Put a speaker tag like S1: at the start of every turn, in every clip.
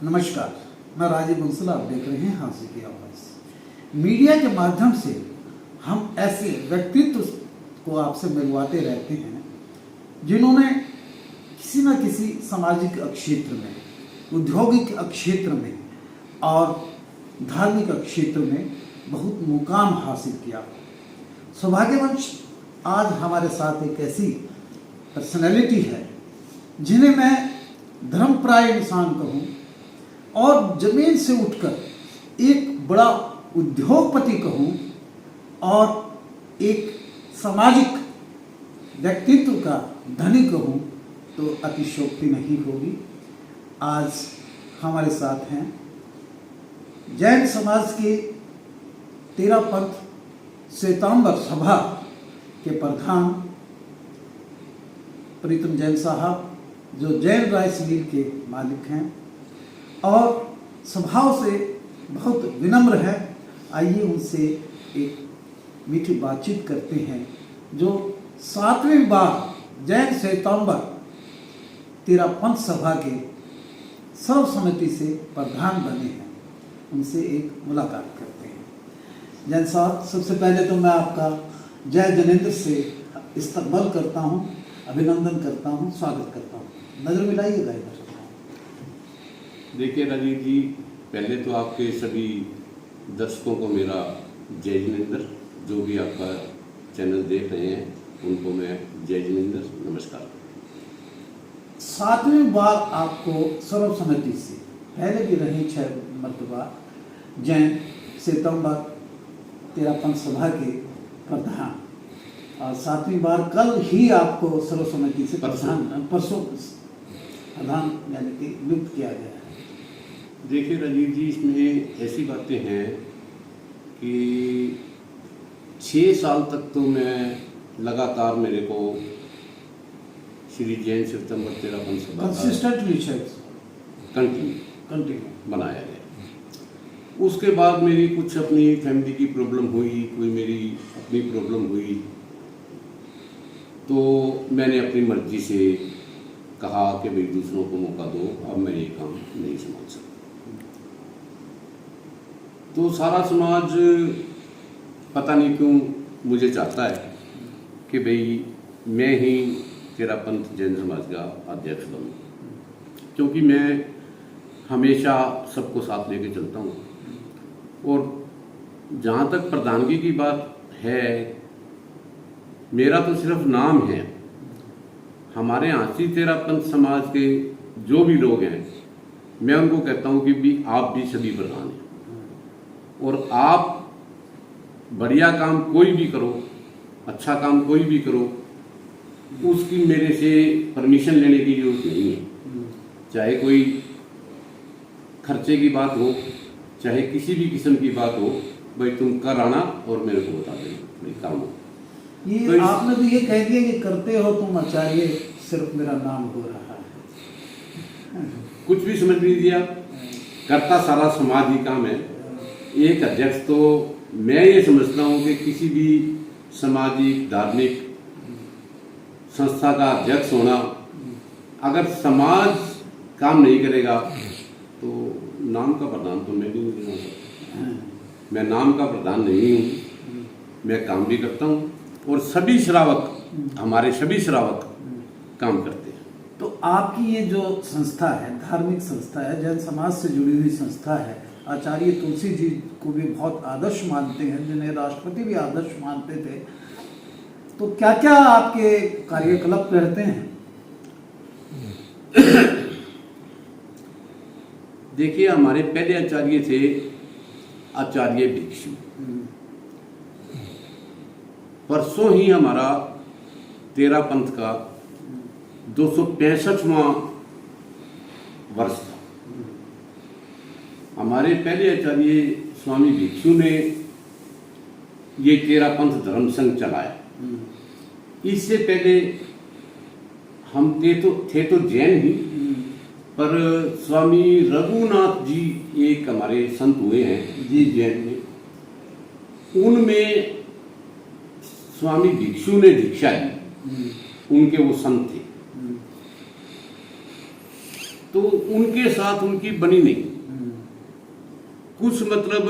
S1: नमस्कार, मैं राजीव बंसल, आप देख रहे हैं हांसी की आवाज़। मीडिया के माध्यम से हम ऐसे व्यक्तित्व को आपसे मिलवाते रहते हैं जिन्होंने किसी न किसी सामाजिक क्षेत्र में, औद्योगिक क्षेत्र में और धार्मिक क्षेत्र में बहुत मुकाम हासिल किया। सौभाग्यवश आज हमारे साथ एक ऐसी पर्सनैलिटी है जिन्हें मैं धर्मप्राय इंसान कहूँ और जमीन से उठकर एक बड़ा उद्योगपति कहूँ और एक सामाजिक व्यक्तित्व का धनी कहूँ तो अतिशयोक्ति नहीं होगी। आज हमारे साथ हैं जैन समाज के तेरापंथ श्वेतांबर सभा के प्रधान प्रीतम जैन साहब, जो जैन राइस मिल के मालिक हैं और स्वभाव से बहुत विनम्र है। आइए उनसे एक मीठी बातचीत करते हैं, जो 7वीं बार जैन श्वेतांबर तेरापंथ सभा के सर्वसम्मति से प्रधान बने हैं। उनसे एक मुलाकात करते हैं। जैन साहब, सबसे पहले तो मैं आपका जय जनेन्द्र से इस्तकबाल करता हूँ, अभिनंदन करता हूँ, स्वागत करता हूँ। नजर मिलाइएगा इधर।
S2: देखिए राजीव जी, पहले तो आपके सभी दर्शकों को मेरा जय जिनेंद्र, जो भी आपका चैनल देख रहे हैं उनको मैं जय जिनेंद्र नमस्कार।
S1: 7वीं बार आपको सर्वसम्मति से, पहले भी रही 6 मरतबा जैन श्वेतांबर तेरापंथ सभा के प्रधान, और 7वीं बार कल ही आपको सर्वसम्मति से परसों प्रधान यानी कि नियुक्त किया गया है।
S2: देखिए राजीव जी, इसमें ऐसी बातें हैं कि 6 साल तक तो मैं लगातार, मेरे को श्री जैन श्वेतांबर तेरापंथ सभा
S1: कंसिस्टेंटली
S2: कंटिन्यू बनाया गया। उसके बाद मेरी कुछ अपनी फैमिली की प्रॉब्लम हुई, कोई मेरी अपनी प्रॉब्लम हुई, तो मैंने अपनी मर्जी से कहा कि भाई दूसरों को मौका दो, अब मैं ये काम नहीं संभाल सकता। तो सारा समाज पता नहीं क्यों मुझे चाहता है कि भाई मैं ही तेरापंथ जैन समाज का अध्यक्ष बनूं, क्योंकि मैं हमेशा सबको साथ लेके चलता हूँ। और जहाँ तक प्रधानगी की बात है, मेरा तो सिर्फ नाम है। हमारे हांसी तेरापंथ समाज के जो भी लोग हैं, मैं उनको कहता हूँ कि भी आप भी सभी प्रधान हैं, और आप बढ़िया काम कोई भी करो, अच्छा काम कोई भी करो, उसकी मेरे से परमिशन लेने की जरूरत नहीं है। चाहे कोई खर्चे की बात हो, चाहे किसी भी किस्म की बात हो, भाई तुम कर आना और मेरे को बता देना, भाई काम हो।
S1: ये तो आपने तो ये कह दिया कि करते हो तुम आचार्य, सिर्फ मेरा नाम हो रहा है।
S2: कुछ भी समझ लीजिए आप, करता सारा समाज ही काम है। एक अध्यक्ष तो मैं ये समझता हूँ कि किसी भी सामाजिक धार्मिक संस्था का अध्यक्ष होना, अगर समाज काम नहीं करेगा तो नाम का प्रधान तो मैं भी नहीं बना सकता। मैं नाम का प्रधान नहीं हूँ, मैं काम भी करता हूँ और सभी श्रावक, हमारे सभी श्रावक काम करते हैं।
S1: तो आपकी ये जो संस्था है, धार्मिक संस्था है, जैन समाज से जुड़ी हुई संस्था है, आचार्य तुलसी जी को भी बहुत आदर्श मानते हैं, जिन्हें राष्ट्रपति भी आदर्श मानते थे। तो क्या क्या आपके कार्यकलाप रहते हैं?
S2: देखिए, हमारे पहले आचार्य थे आचार्य भिक्षु। परसों ही हमारा तेरापंथ का 265वां वर्ष था। हमारे पहले आचार्य स्वामी भिक्षु ने ये तेरापंथ धर्म संघ चलाया। इससे पहले हम थे तो जैन ही, पर स्वामी रघुनाथ जी एक हमारे संत हुए हैं जी जैन में, उनमें स्वामी भिक्षु ने दीक्षा ली, उनके वो संत थे। तो उनके साथ उनकी बनी नहीं। कुछ मतलब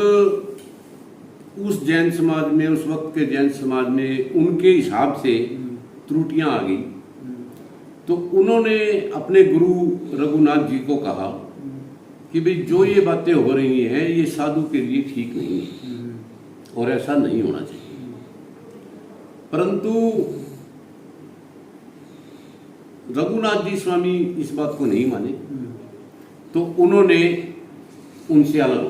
S2: उस जैन समाज में, उस वक्त के जैन समाज में उनके हिसाब से त्रुटियां आ गई, तो उन्होंने अपने गुरु रघुनाथ जी को कहा कि भाई जो ये बातें हो रही हैं ये साधु के लिए ठीक नहीं है और ऐसा नहीं होना चाहिए। परंतु रघुनाथ जी स्वामी इस बात को नहीं माने, तो उन्होंने उनसे अलग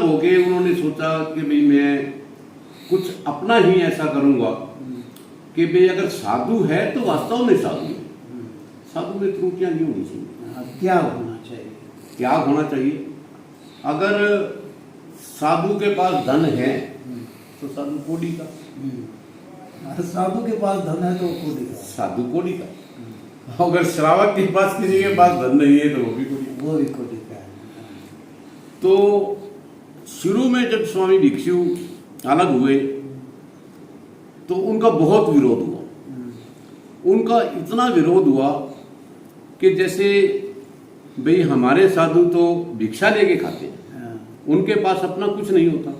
S2: हो गए। उन्होंने सोचा कि भाई मैं कुछ अपना ही ऐसा करूंगा कि भाई अगर साधु है तो वास्तव में साधु है, साधु में त्रुटियां नहीं होनी चाहिए।
S1: क्या होना चाहिए?
S2: क्या होना चाहिए? अगर साधु के पास धन है तो साधु कोड़ी का,
S1: साधु के पास धन है तो कोड़ी का,
S2: साधु कोड़ी का। अगर श्रावक के पास किसी के पास धन नहीं है तो वो भी
S1: कोड़ी का है।
S2: तो शुरू में जब स्वामी भिक्षु अलग हुए तो उनका बहुत विरोध हुआ। उनका इतना विरोध हुआ कि जैसे भाई हमारे साधु तो भिक्षा लेके खाते हैं, उनके पास अपना कुछ नहीं होता।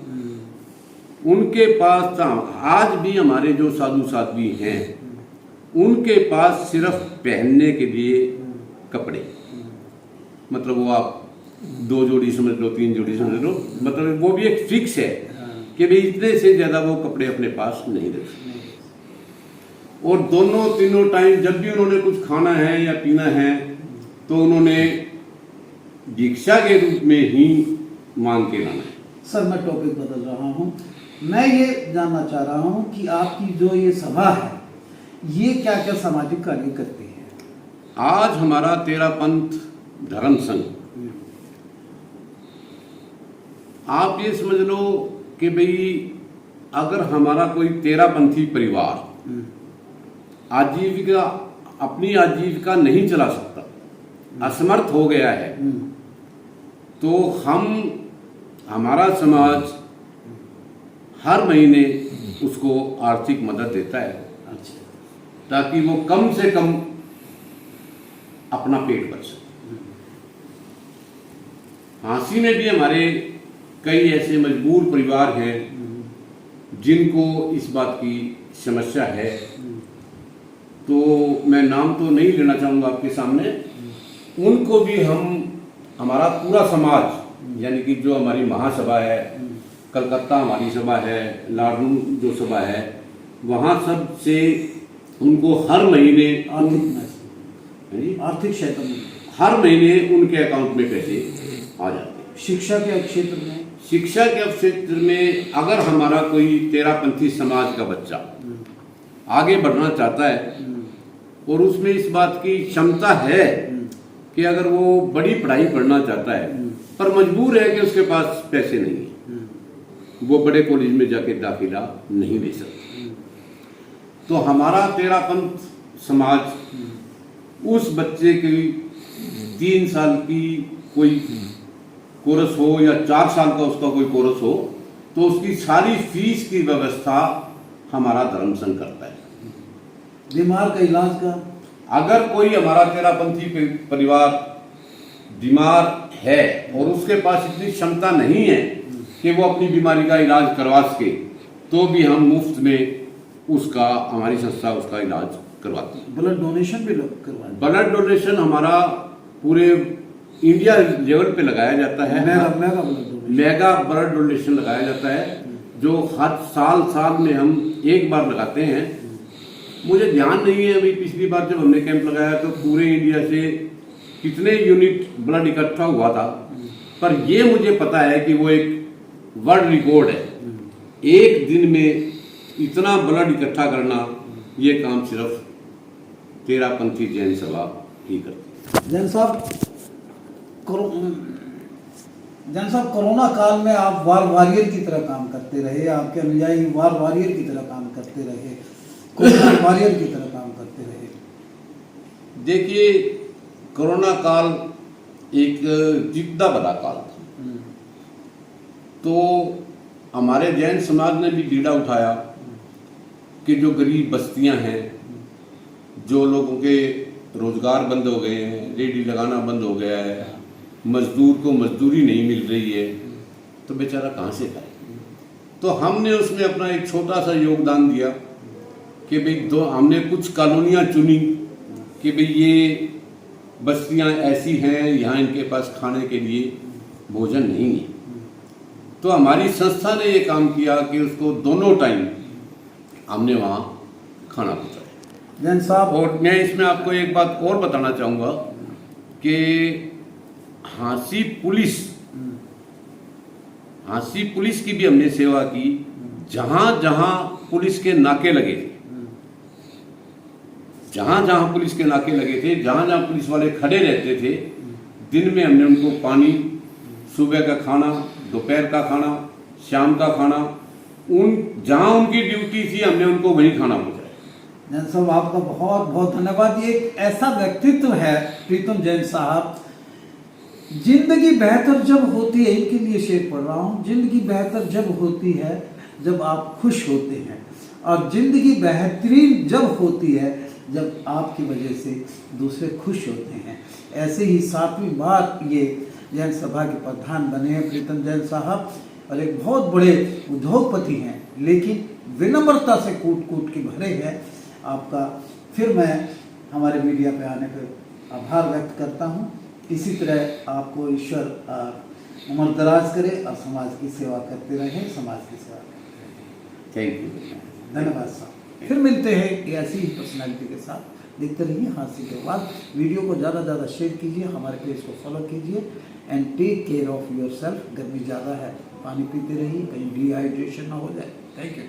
S2: उनके पास आज भी हमारे जो साधु साध्वी हैं उनके पास सिर्फ पहनने के लिए कपड़े, मतलब वो आप 2 जोड़ी समझ लो, 3 जोड़ी समझ लो, मतलब वो भी एक फिक्स है कि भाई इतने से ज्यादा वो कपड़े अपने पास नहीं रखते। और दोनों तीनों टाइम जब भी उन्होंने कुछ खाना है या पीना है तो उन्होंने भिक्षा के रूप में ही मांग के लाना है।
S1: सर मैं टॉपिक बदल रहा हूँ, मैं ये जानना चाह रहा हूँ कि आपकी जो ये सभा है ये क्या क्या सामाजिक कार्य करती है?
S2: आज हमारा तेरा पंथ धर्म संघ, आप ये समझ लो कि भाई अगर हमारा कोई तेरापंथी परिवार आजीविका, अपनी आजीविका नहीं चला सकता, असमर्थ हो गया है, तो हमारा समाज हर महीने उसको आर्थिक मदद देता है ताकि वो कम से कम अपना पेट भर सके। झांसी में भी हमारे कई ऐसे मजबूर परिवार हैं जिनको इस बात की समस्या है, तो मैं नाम तो नहीं लेना चाहूँगा आपके सामने। उनको भी हमारा पूरा समाज, यानी कि जो हमारी महासभा है, कलकत्ता हमारी सभा है, लाडनू जो सभा है, वहाँ सब से उनको हर महीने
S1: आर्थिक क्षेत्र में
S2: हर महीने उनके अकाउंट में पैसे आ जाते हैं।
S1: शिक्षा के क्षेत्र में,
S2: शिक्षा के क्षेत्र में अगर हमारा कोई तेरापंथी समाज का बच्चा आगे बढ़ना चाहता है और उसमें इस बात की क्षमता है कि अगर वो बड़ी पढ़ाई पढ़ना चाहता है पर मजबूर है कि उसके पास पैसे नहीं है, वो बड़े कॉलेज में जाके दाखिला नहीं ले सकता, तो हमारा तेरापंथ समाज उस बच्चे की 3 साल की कोई कोर्स हो या 4 साल का उसका कोई कोर्स हो तो उसकी सारी फीस की व्यवस्था हमारा धर्म संघ करता है।
S1: बीमार का इलाज का,
S2: अगर कोई हमारा तेरापंथी परिवार बीमार है और उसके पास इतनी क्षमता नहीं है कि वो अपनी बीमारी का इलाज करवा सके, तो भी हम मुफ्त में उसका, हमारी संस्था उसका इलाज करवाती है।
S1: ब्लड डोनेशन भी लोग करवाते हैं।
S2: ब्लड डोनेशन हमारा पूरे इंडिया लेवल पे लगाया जाता है। मेगा ब्लड डोनेशन लगाया जाता है जो हर साल में हम एक बार लगाते हैं। मुझे ध्यान नहीं है अभी पिछली बार जब हमने कैंप लगाया तो पूरे इंडिया से कितने यूनिट ब्लड इकट्ठा हुआ था, पर ये मुझे पता है कि वो एक वर्ल्ड रिकॉर्ड है। एक दिन में इतना ब्लड इकट्ठा करना, ये काम सिर्फ तेरापंथी जैन सभा ही करती।
S1: जैन साहब कोरोना काल में आप वार वॉरियर की तरह काम करते रहे, आपके अनुयायी वार वॉरियर की तरह काम करते रहे, कोरोना वॉरियर की तरह काम करते रहे।
S2: देखिए, कोरोना काल एक जिद्दा बड़ा काल था, तो हमारे जैन समाज ने भी बीड़ा उठाया कि जो गरीब बस्तियां हैं, जो लोगों के रोजगार बंद हो गए हैं, रेडी लगाना बंद हो गया है, मजदूर को मजदूरी नहीं मिल रही है, तो बेचारा कहाँ से खाए। तो हमने उसमें अपना एक छोटा सा योगदान दिया कि भाई हमने कुछ कॉलोनियाँ चुनी कि भाई ये बस्तियाँ ऐसी हैं, यहाँ इनके पास खाने के लिए भोजन नहीं है। तो हमारी संस्था ने ये काम किया कि उसको दोनों टाइम हमने वहाँ खाना पहुँचाया।
S1: जैन साहब,
S2: और मैं इसमें आपको एक बात और बताना चाहूँगा कि हांसी पुलिस की भी हमने सेवा की। जहाँ जहाँ पुलिस के नाके लगे थे, जहाँ पुलिस के नाके लगे थे, जहाँ पुलिस वाले खड़े रहते थे, दिन में हमने उनको पानी, सुबह का खाना, दोपहर का खाना, शाम का खाना, जहाँ उनकी ड्यूटी थी हमने उनको वहीं खाना पहुँचाया।
S1: जैन साहब, आपका बहुत बहुत धन्यवाद। ये एक ऐसा व्यक्तित्व है प्रीतम जैन साहब। जिंदगी बेहतर जब होती है, इनके लिए शेर पढ़ रहा हूँ, जिंदगी बेहतर जब होती है जब आप खुश होते हैं, और जिंदगी बेहतरीन जब होती है जब आपकी वजह से दूसरे खुश होते हैं। ऐसे ही 7वीं बार ये जैन सभा के प्रधान बने हैं प्रीतम जैन साहब, और एक बहुत बड़े उद्योगपति हैं, लेकिन विनम्रता से कूट कूट के भरे हैं। आपका फिर मैं हमारे मीडिया पे आने पर आभार व्यक्त करता हूँ। इसी तरह आपको ईश्वर उम्र दराज करे और समाज की सेवा करते रहें, समाज की सेवा करते रहें।
S2: थैंक यू,
S1: धन्यवाद साहब। फिर मिलते हैं ऐसी ही पर्सनैलिटी के साथ। देखते रहिए हांसी के बाद। वीडियो को ज़्यादा से ज़्यादा शेयर कीजिए, हमारे पेज को फॉलो कीजिए, and take care of yourself. गर्मी ज़्यादा है, पानी पीते रहिए, कहीं डिहाइड्रेशन ना हो जाए। Thank you.